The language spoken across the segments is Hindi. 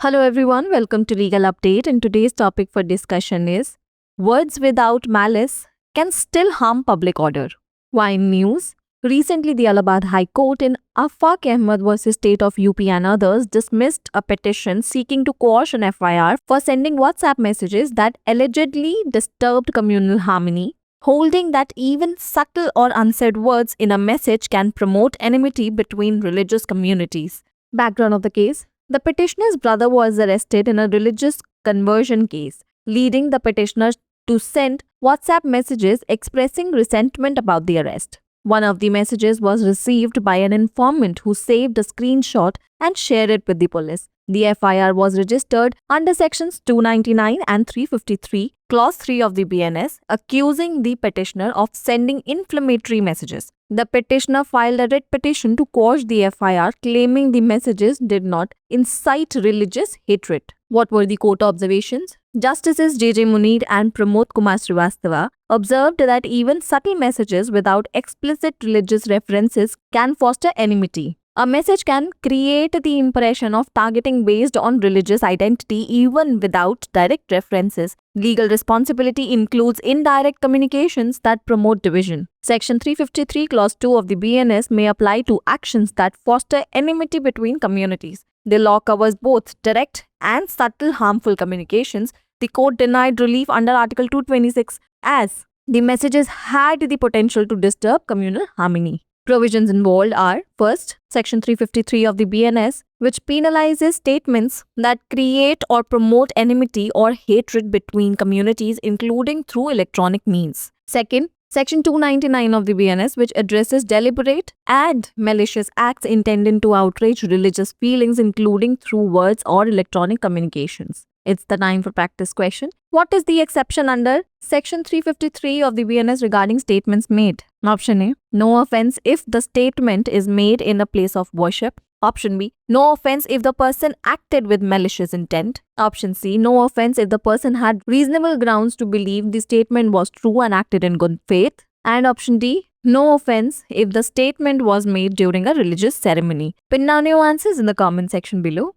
Hello everyone, welcome to Legal Update, and today's topic for discussion is words without malice can still harm public order. Why in news? Recently, the Allahabad High Court in Afaq Ahmed versus State of UP and others dismissed a petition seeking to quash an FIR for sending WhatsApp messages that allegedly disturbed communal harmony, holding that even subtle or unsaid words in a message can promote enmity between religious communities. Background of the case: the petitioner's brother was arrested in a religious conversion case, leading the petitioner to send WhatsApp messages expressing resentment about the arrest. One of the messages was received by an informant who saved a screenshot and shared it with the police. The FIR was registered under sections 299 and 353, clause 3 of the BNS, accusing the petitioner of sending inflammatory messages. The petitioner filed a writ petition to quash the FIR, claiming the messages did not incite religious hatred. What were the court observations? Justices J.J. Munir and Pramod Kumar Srivastava observed that even subtle messages without explicit religious references can foster enmity. A message can create the impression of targeting based on religious identity even without direct references. Legal responsibility includes indirect communications that promote division. Section 353, Clause 2 of the BNS may apply to actions that foster enmity between communities. The law covers both direct and subtle harmful communications. The court denied relief under Article 226 as the messages had the potential to disturb communal harmony. Provisions involved are: first, Section 353 of the BNS, which penalizes statements that create or promote enmity or hatred between communities, including through electronic means. Second, Section 299 of the BNS, which addresses deliberate and malicious acts intended to outrage religious feelings, including through words or electronic communications. It's the time for practice question. What is the exception under Section 353 of the BNS regarding statements made? Option A: no offense if the statement is made in a place of worship. Option B: no offense if the person acted with malicious intent. Option C: no offense if the person had reasonable grounds to believe the statement was true and acted in good faith. And option D: no offense if the statement was made during a religious ceremony. Pin down your answers in the comment section below.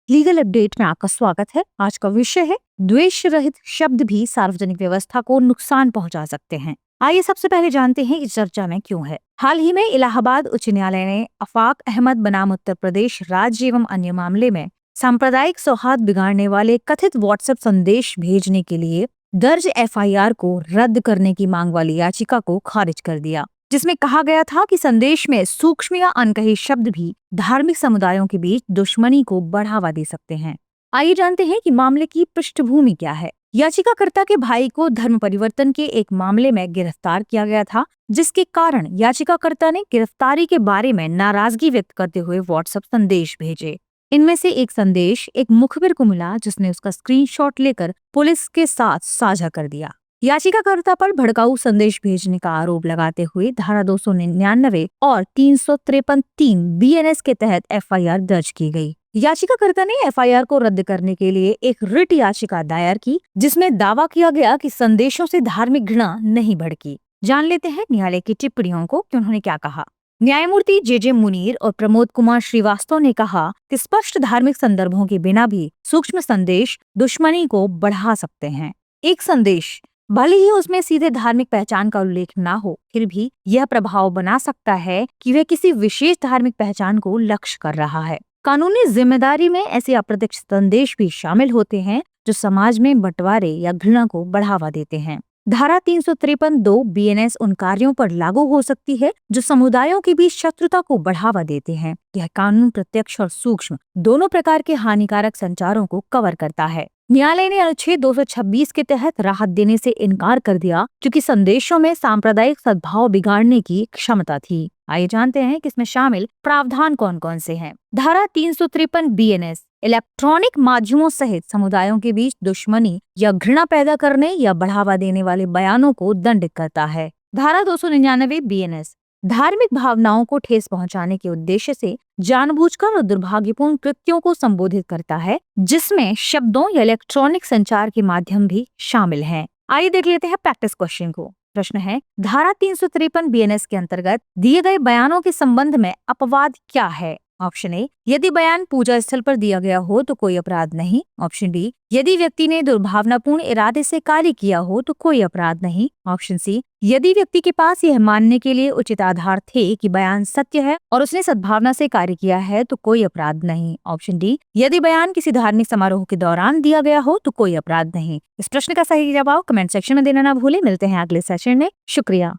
Legal update में आपका स्वागत है। आज का विषय है द्वेष रहित शब्द भी सार्वजनिक व्यवस्था को नुकसान पहुंचा सकते हैं। आइए सबसे पहले जानते हैं इस चर्चा में क्यों है। हाल ही में इलाहाबाद उच्च न्यायालय ने अफाक अहमद बनाम उत्तर प्रदेश राज्य एवं अन्य मामले में सांप्रदायिक सौहार्द बिगाड़ने वाले कथित व्हाट्सएप संदेश भेजने के लिए दर्ज FIR को रद्द करने की मांग वाली याचिका को खारिज कर दिया, जिसमें कहा गया था कि संदेश में सूक्ष्म या अनकही शब्द भी धार्मिक समुदायों के बीच दुश्मनी को बढ़ावा दे सकते हैं। आइए जानते हैं कि मामले की पृष्ठभूमि क्या है। याचिकाकर्ता के भाई को धर्म परिवर्तन के एक मामले में गिरफ्तार किया गया था, जिसके कारण याचिकाकर्ता ने गिरफ्तारी के बारे में नाराजगी व्यक्त करते हुए व्हाट्सएप संदेश भेजे। इनमें से एक संदेश एक मुखबिर को मिला, जिसने उसका स्क्रीनशॉट लेकर पुलिस के साथ साझा कर दिया। याचिकाकर्ता पर भड़काऊ संदेश भेजने का आरोप लगाते हुए धारा 299 और 353(3) BNS के तहत FIR दर्ज की गई। याचिकाकर्ता ने FIR को रद्द करने के लिए एक रिट याचिका दायर की, जिसमें दावा किया गया कि संदेशों से धार्मिक घृणा नहीं भड़की। जान लेते हैं न्यायालय की टिप्पणियों को कि उन्होंने क्या कहा। न्यायमूर्ति J.J. मुनीर और प्रमोद कुमार श्रीवास्तव ने कहा कि स्पष्ट धार्मिक संदर्भों के बिना भी सूक्ष्म संदेश दुश्मनी को बढ़ा सकते हैं। एक संदेश भले ही उसमें सीधे धार्मिक पहचान का उल्लेख ना हो, फिर भी यह प्रभाव बना सकता है कि वह किसी विशेष धार्मिक पहचान को लक्ष्य कर रहा है। कानूनी जिम्मेदारी में ऐसे अप्रत्यक्ष संदेश भी शामिल होते हैं जो समाज में बंटवारे या घृणा को बढ़ावा देते हैं। धारा 353(2) BNS उन कार्यों पर लागू हो सकती है जो समुदायों के बीच शत्रुता को बढ़ावा देते हैं। यह कानून प्रत्यक्ष और सूक्ष्म दोनों प्रकार के हानिकारक संचारों को कवर करता है। न्यायालय ने अनुच्छेद 226 के तहत राहत देने से इनकार कर दिया, क्योंकि संदेशों में सांप्रदायिक सद्भाव बिगाड़ने की क्षमता थी। आइए जानते हैं कि इसमें शामिल प्रावधान कौन कौन से हैं। धारा 353 BNS इलेक्ट्रॉनिक माध्यमों सहित समुदायों के बीच दुश्मनी या घृणा पैदा करने या बढ़ावा देने वाले बयानों को दंडित करता है। धारा 299 BNS धार्मिक भावनाओं को ठेस पहुंचाने के उद्देश्य से जानबूझकर और दुर्भाग्यपूर्ण कृत्यों को संबोधित करता है, जिसमें शब्दों या इलेक्ट्रॉनिक संचार के माध्यम भी शामिल हैं। आइए देख लेते हैं प्रैक्टिस क्वेश्चन को। प्रश्न है, धारा 353 बीएनएस के अंतर्गत दिए गए बयानों के संबंध में अपवाद क्या है? ऑप्शन ए, यदि बयान पूजा स्थल पर दिया गया हो तो कोई अपराध नहीं। ऑप्शन बी, यदि व्यक्ति ने दुर्भावनापूर्ण इरादे से कार्य किया हो तो कोई अपराध नहीं। ऑप्शन सी, यदि व्यक्ति के पास यह मानने के लिए उचित आधार थे कि बयान सत्य है और उसने सद्भावना से कार्य किया है तो कोई अपराध नहीं। ऑप्शन डी, यदि बयान किसी धार्मिक समारोह के दौरान दिया गया हो तो कोई अपराध नहीं। इस प्रश्न का सही जवाब कमेंट सेक्शन में देना ना भूले। मिलते हैं अगले सेशन में। शुक्रिया।